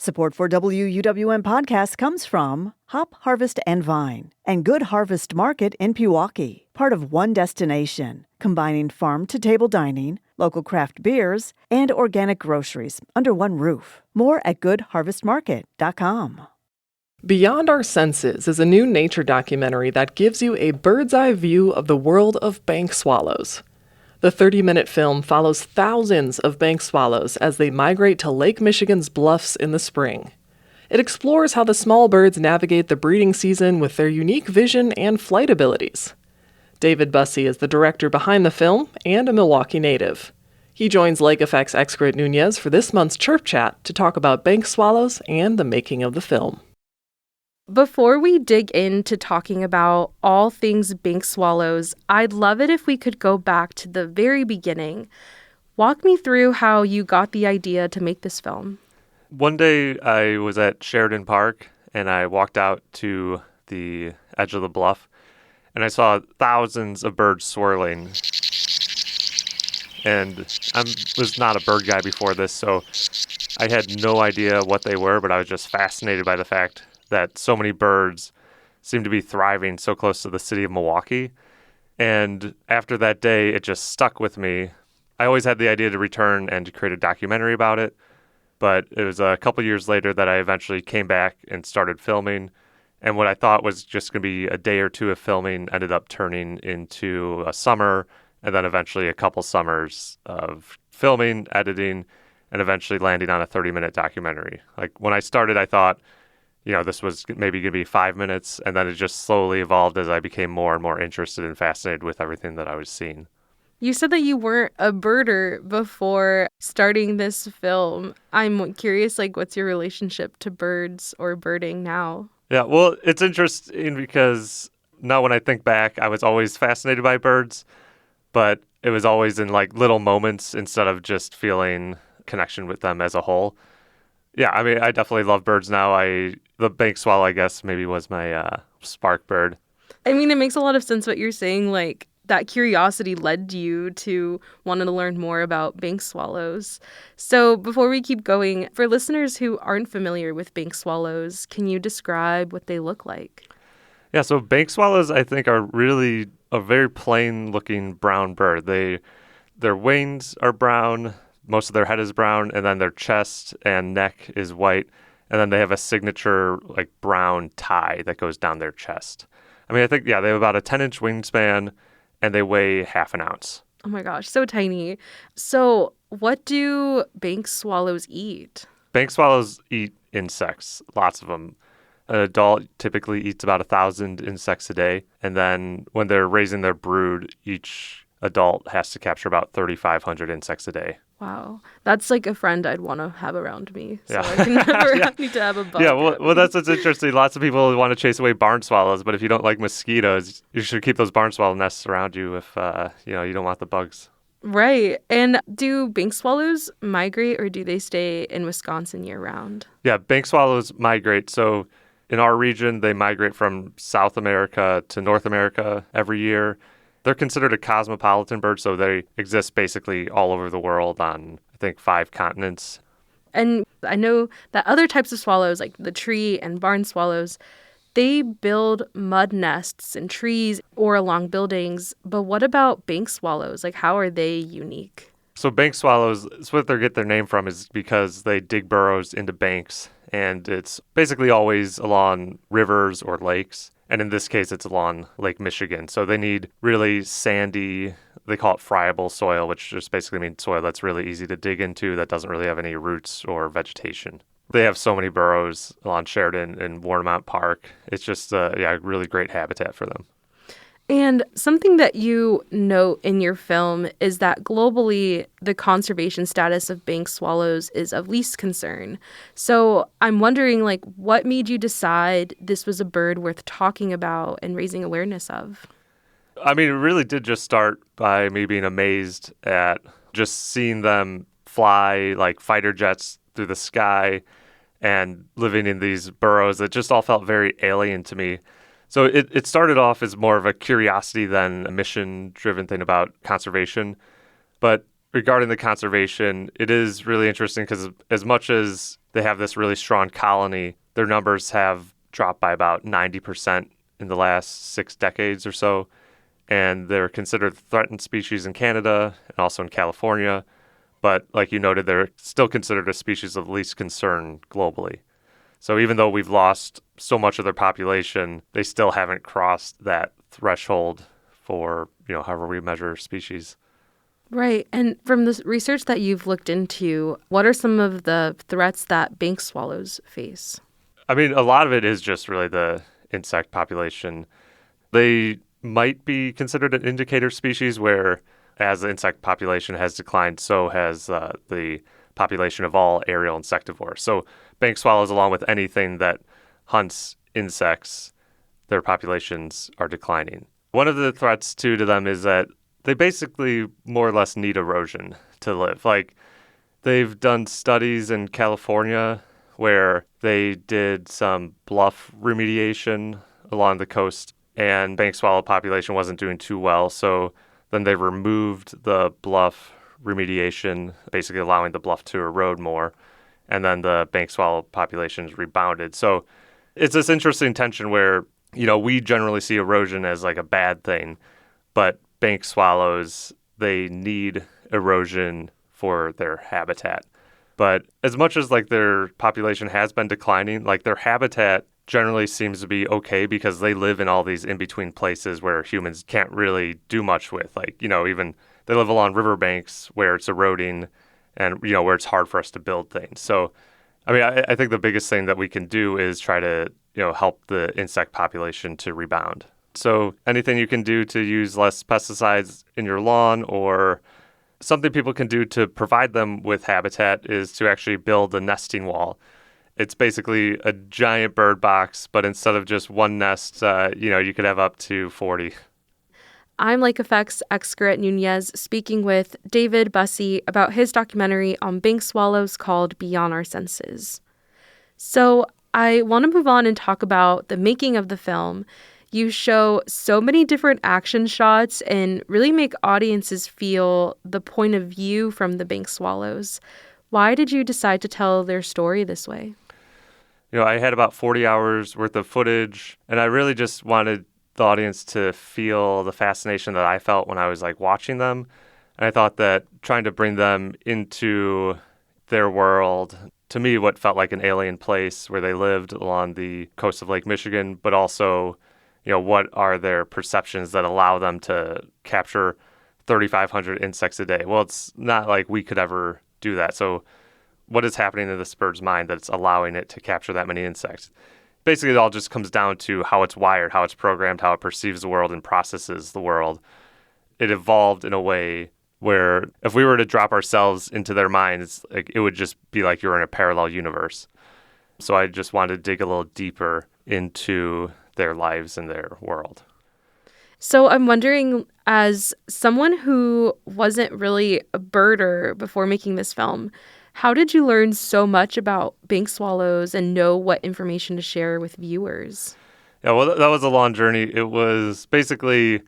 Support for WUWM podcast comes from Hop Harvest and Vine and Good Harvest Market in Pewaukee, part of One Destination, combining farm-to-table dining, local craft beers, and organic groceries under one roof. More at goodharvestmarket.com. Beyond Our Senses is a new nature documentary that gives you a bird's-eye view of the world of bank swallows. The 30-minute film follows thousands of bank swallows as they migrate to Lake Michigan's bluffs in the spring. It explores how the small birds navigate the breeding season with their unique vision and flight abilities. David Bussey is the director behind the film and a Milwaukee native. He joins Lake Effect's Excret Nunez for this month's Chirp Chat to talk about bank swallows and the making of the film. Before we dig into talking about all things bank swallows, I'd love it if we could go back to the very beginning. Walk me through how you got the idea to make this film. One day I was at Sheridan Park and I walked out to the edge of the bluff and I saw thousands of birds swirling. And I was not a bird guy before this, so I had no idea what they were, but I was just fascinated by the fact that so many birds seem to be thriving so close to the city of Milwaukee. And after that day, it just stuck with me. I always had the idea to return and to create a documentary about it, but it was a couple years later that I eventually came back and started filming. And what I thought was just going to be a day or two of filming ended up turning into a summer, and then eventually a couple summers of filming, editing, and eventually landing on a 30-minute documentary. Like when I started, I thought, this was maybe going to be 5 minutes, and then it just slowly evolved as I became more and more interested and fascinated with everything that I was seeing. You said that you weren't a birder before starting this film. I'm curious, what's your relationship to birds or birding now? Yeah, well, it's interesting because now when I think back, I was always fascinated by birds, but it was always in little moments instead of just feeling connection with them as a whole. Yeah, I mean, I definitely love birds now. The bank swallow, I guess, maybe was my spark bird. I mean, it makes a lot of sense what you're saying. That curiosity led you to wanting to learn more about bank swallows. So before we keep going, for listeners who aren't familiar with bank swallows, can you describe what they look like? Yeah, so bank swallows, I think, are really a very plain-looking brown bird. Their wings are brown. Most of their head is brown, and then their chest and neck is white, and then they have a signature brown tie that goes down their chest. I mean, I think, they have about a 10-inch wingspan, and they weigh half an ounce. Oh my gosh, so tiny. So what do bank swallows eat? Bank swallows eat insects, lots of them. An adult typically eats about 1,000 insects a day, and then when they're raising their brood, each adult has to capture about 3,500 insects a day. Wow. That's a friend I'd want to have around me. So Yeah. I can never need to have a bug. Yeah, well, that's what's interesting. Lots of people want to chase away barn swallows, but if you don't like mosquitoes, you should keep those barn swallow nests around you if you don't want the bugs. Right. And do bank swallows migrate or do they stay in Wisconsin year-round? Yeah, bank swallows migrate. So in our region, they migrate from South America to North America every year. They're considered a cosmopolitan bird, so they exist basically all over the world on, I think, 5 continents. And I know that other types of swallows, like the tree and barn swallows, they build mud nests in trees or along buildings. But what about bank swallows? How are they unique? So bank swallows, it's what they get their name from is because they dig burrows into banks, and it's basically always along rivers or lakes. And in this case, it's along Lake Michigan. So they need really sandy, they call it friable soil, which just basically means soil that's really easy to dig into that doesn't really have any roots or vegetation. They have so many burrows along Sheridan and Warnemount Park. It's just a really great habitat for them. And something that you note in your film is that globally, the conservation status of bank swallows is of least concern. So I'm wondering, what made you decide this was a bird worth talking about and raising awareness of? I mean, it really did just start by me being amazed at just seeing them fly like fighter jets through the sky and living in these burrows. It just all felt very alien to me. So it started off as more of a curiosity than a mission-driven thing about conservation. But regarding the conservation, it is really interesting because as much as they have this really strong colony, their numbers have dropped by about 90% in the last 6 decades or so. And they're considered threatened species in Canada and also in California. But like you noted, they're still considered a species of least concern globally. So even though we've lost so much of their population, they still haven't crossed that threshold for, however we measure species. Right. And from the research that you've looked into, what are some of the threats that bank swallows face? I mean, a lot of it is just really the insect population. They might be considered an indicator species where as the insect population has declined, so has the population of all aerial insectivores. So bank swallows, along with anything that hunts insects, their populations are declining. One of the threats, too, to them is that they basically more or less need erosion to live. Like, they've done studies in California where they did some bluff remediation along the coast, and bank swallow population wasn't doing too well. So then they removed the bluff remediation, basically allowing the bluff to erode more. And then the bank swallow populations rebounded. So it's this interesting tension where, we generally see erosion as like a bad thing, but bank swallows, they need erosion for their habitat. But as much as like their population has been declining, like their habitat generally seems to be okay because they live in all these in-between places where humans can't really do much with. Like, even they live along riverbanks where it's eroding and, where it's hard for us to build things. So, I mean, I think the biggest thing that we can do is try to, help the insect population to rebound. So anything you can do to use less pesticides in your lawn, or something people can do to provide them with habitat, is to actually build a nesting wall. It's basically a giant bird box, but instead of just one nest, you could have up to 40. I'm Lake Effects expert Nunez speaking with David Bussey about his documentary on bank swallows called Beyond Our Senses. So I want to move on and talk about the making of the film. You show so many different action shots and really make audiences feel the point of view from the bank swallows. Why did you decide to tell their story this way? I had about 40 hours worth of footage, and I really just wanted the audience to feel the fascination that I felt when I was like watching them. And I thought that trying to bring them into their world, to me, what felt like an alien place where they lived along the coast of Lake Michigan, but also, what are their perceptions that allow them to capture 3,500 insects a day? Well, it's not like we could ever do that. So what is happening in this bird's mind that's allowing it to capture that many insects? Basically, it all just comes down to how it's wired, how it's programmed, how it perceives the world and processes the world. It evolved in a way where if we were to drop ourselves into their minds, like, it would just be like you're in a parallel universe. So I just wanted to dig a little deeper into their lives and their world. So I'm wondering, as someone who wasn't really a birder before making this film, how did you learn so much about bank swallows and know what information to share with viewers? Yeah, well, that was a long journey. It was basically,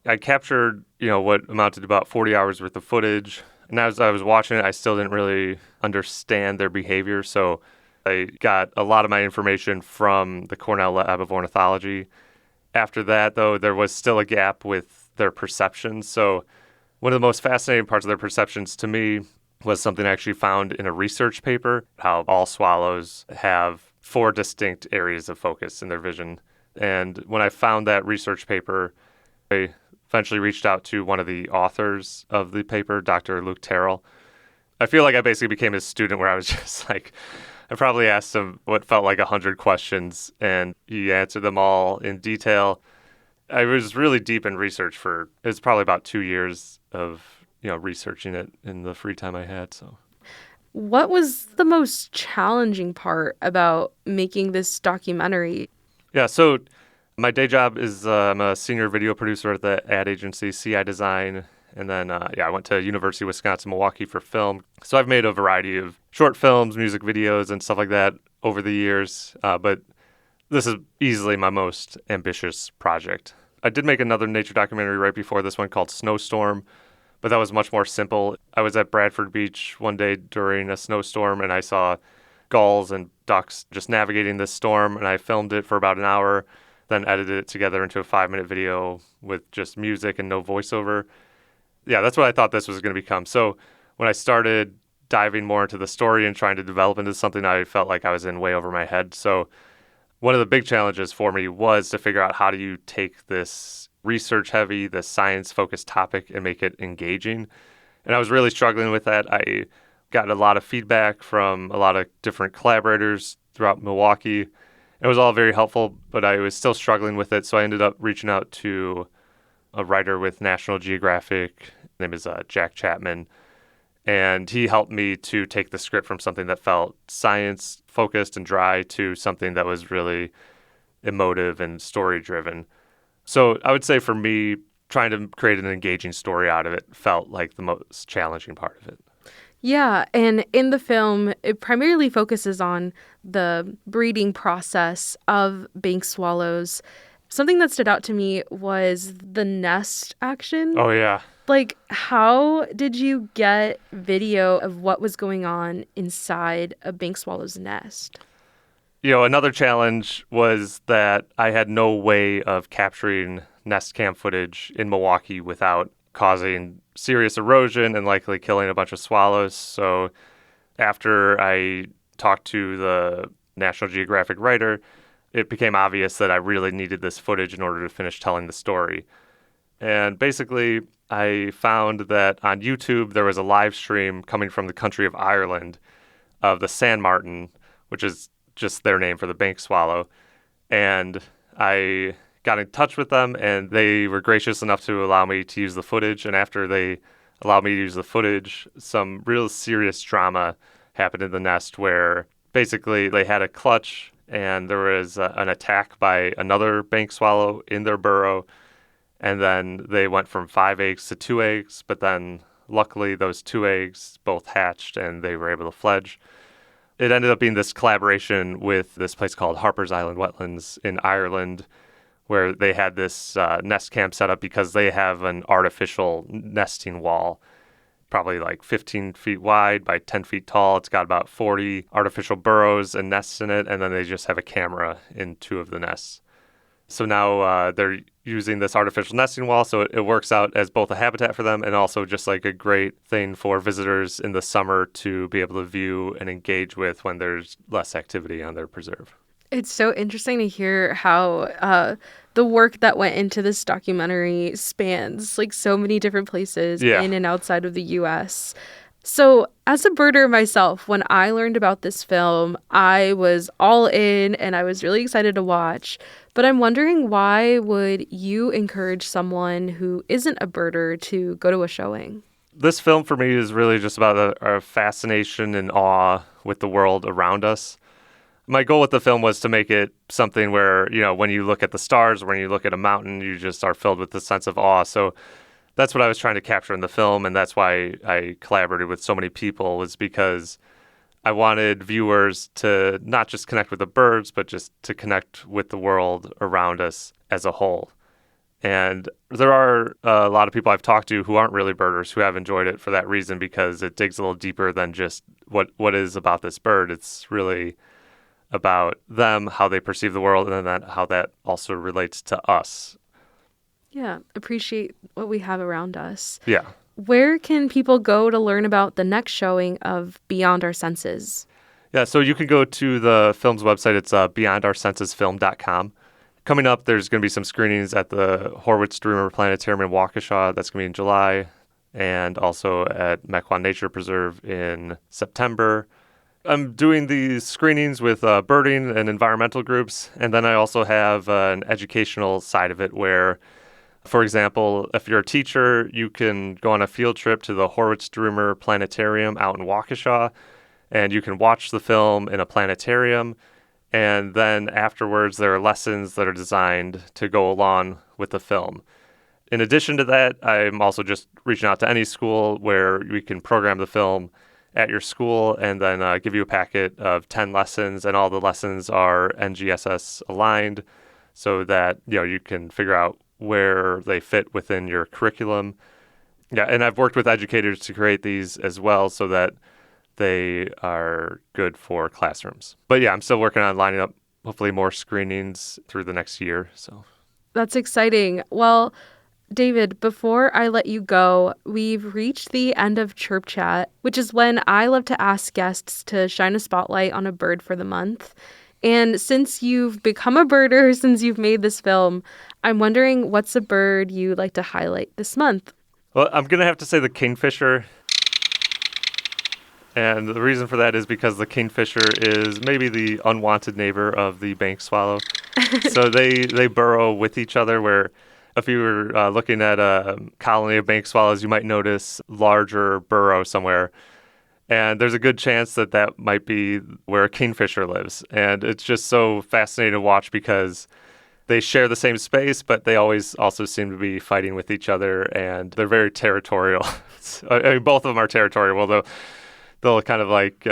I captured, what amounted to about 40 hours worth of footage. And as I was watching it, I still didn't really understand their behavior. So I got a lot of my information from the Cornell Lab of Ornithology. After that, though, there was still a gap with their perceptions. So one of the most fascinating parts of their perceptions to me was something I actually found in a research paper, how all swallows have 4 distinct areas of focus in their vision. And when I found that research paper, I eventually reached out to one of the authors of the paper, Dr. Luke Terrell. I feel like I basically became his student, where I was just like, I probably asked him what felt like 100 questions, and he answered them all in detail. I was really deep in research it's probably about 2 years of researching it in the free time I had. So, what was the most challenging part about making this documentary? Yeah, so my day job is I'm a senior video producer at the ad agency CI Design, and then I went to University of Wisconsin-Milwaukee for film. So I've made a variety of short films, music videos, and stuff like that over the years. But this is easily my most ambitious project. I did make another nature documentary right before this one called Snowstorm, but that was much more simple. I was at Bradford Beach one day during a snowstorm, and I saw gulls and ducks just navigating this storm, and I filmed it for about an hour, then edited it together into a 5-minute video with just music and no voiceover. Yeah, that's what I thought this was going to become. So when I started diving more into the story and trying to develop into something, I felt like I was in way over my head. So one of the big challenges for me was to figure out how do you take this research-heavy, this science-focused topic and make it engaging. And I was really struggling with that. I got a lot of feedback from a lot of different collaborators throughout Milwaukee. It was all very helpful, but I was still struggling with it. So I ended up reaching out to a writer with National Geographic. His name is Jack Chapman. And he helped me to take the script from something that felt science-focused and dry to something that was really emotive and story-driven. So I would say for me, trying to create an engaging story out of it felt like the most challenging part of it. Yeah, and in the film, it primarily focuses on the breeding process of bank swallows. Something that stood out to me was the nest action. Oh, yeah. Like, how did you get video of what was going on inside a bank swallow's nest? Another challenge was that I had no way of capturing nest cam footage in Milwaukee without causing serious erosion and likely killing a bunch of swallows. So after I talked to the National Geographic writer, it became obvious that I really needed this footage in order to finish telling the story. And basically, I found that on YouTube, there was a live stream coming from the country of Ireland of the sand martin, which is just their name for the bank swallow. And I got in touch with them, and they were gracious enough to allow me to use the footage. And after they allowed me to use the footage, some real serious drama happened in the nest where basically they had a clutch and there was an attack by another bank swallow in their burrow. And then they went from 5 eggs to 2 eggs, but then luckily those 2 eggs both hatched and they were able to fledge. It ended up being this collaboration with this place called Harper's Island Wetlands in Ireland, where they had this nest cam set up because they have an artificial nesting wall, probably like 15 feet wide by 10 feet tall. It's got about 40 artificial burrows and nests in it, and then they just have a camera in 2 of the nests. So now they're using this artificial nesting wall, so it works out as both a habitat for them and also just like a great thing for visitors in the summer to be able to view and engage with when there's less activity on their preserve. It's so interesting to hear how the work that went into this documentary spans like so many different places in and outside of the U.S. So as a birder myself, when I learned about this film, I was all in and I was really excited to watch. But I'm wondering, why would you encourage someone who isn't a birder to go to a showing? This film for me is really just about a fascination and awe with the world around us. My goal with the film was to make it something where, when you look at the stars, when you look at a mountain, you just are filled with this sense of awe. So that's what I was trying to capture in the film, and that's why I collaborated with so many people, was because I wanted viewers to not just connect with the birds, but just to connect with the world around us as a whole. And there are a lot of people I've talked to who aren't really birders who have enjoyed it for that reason, because it digs a little deeper than just what is about this bird. It's really about them, how they perceive the world, and then how that also relates to us. Yeah, appreciate what we have around us. Yeah. Where can people go to learn about the next showing of Beyond Our Senses? Yeah, so you can go to the film's website. It's beyondourSensesFilm.com. Coming up, there's going to be some screenings at the Horwitz-Dreamer Planetarium in Waukesha. That's going to be in July. And also at Mequon Nature Preserve in September. I'm doing these screenings with birding and environmental groups. And then I also have an educational side of it where, for example, if you're a teacher, you can go on a field trip to the Horwitz-Dreamer Planetarium out in Waukesha, and you can watch the film in a planetarium. And then afterwards, there are lessons that are designed to go along with the film. In addition to that, I'm also just reaching out to any school where we can program the film at your school and then give you a packet of 10 lessons, and all the lessons are NGSS aligned so that you can figure out where they fit within your curriculum. Yeah, and I've worked with educators to create these as well so that they are good for classrooms. But yeah, I'm still working on lining up hopefully more screenings through the next year. So That's exciting. Well, David, before I let you go, we've reached the end of Chirp Chat, which is when I love to ask guests to shine a spotlight on a bird for the month. And since you've become a birder, since you've made this film, I'm wondering what's a bird you'd like to highlight this month? well, I'm going to have to say the kingfisher. And the reason for that is because the kingfisher is maybe the unwanted neighbor of the bank swallow. So they burrow with each other, where if you were looking at a colony of bank swallows, you might notice larger burrow somewhere. And there's a good chance that that might be where a kingfisher lives. And it's just so fascinating to watch because they share the same space, but they always also seem to be fighting with each other, and they're very territorial. I mean, both of them are territorial, although they'll kind of like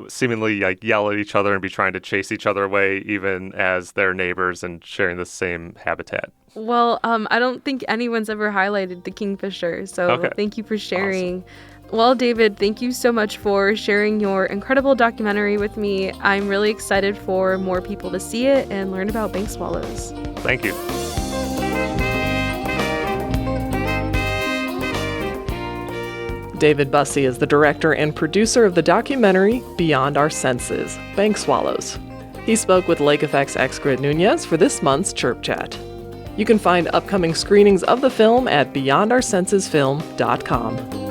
seemingly like yell at each other and be trying to chase each other away, even as they're neighbors and sharing the same habitat. Well, I don't think anyone's ever highlighted the kingfisher, so Okay. thank you for sharing. Well, David, thank you so much for sharing your incredible documentary with me. I'm really excited for more people to see it and learn about bank swallows. Thank you. David Bussey is the director and producer of the documentary Beyond Our Senses, Bank Swallows. He spoke with Lake Effect's Grit Nunez for this month's Chirp Chat. You can find upcoming screenings of the film at beyondoursensesfilm.com.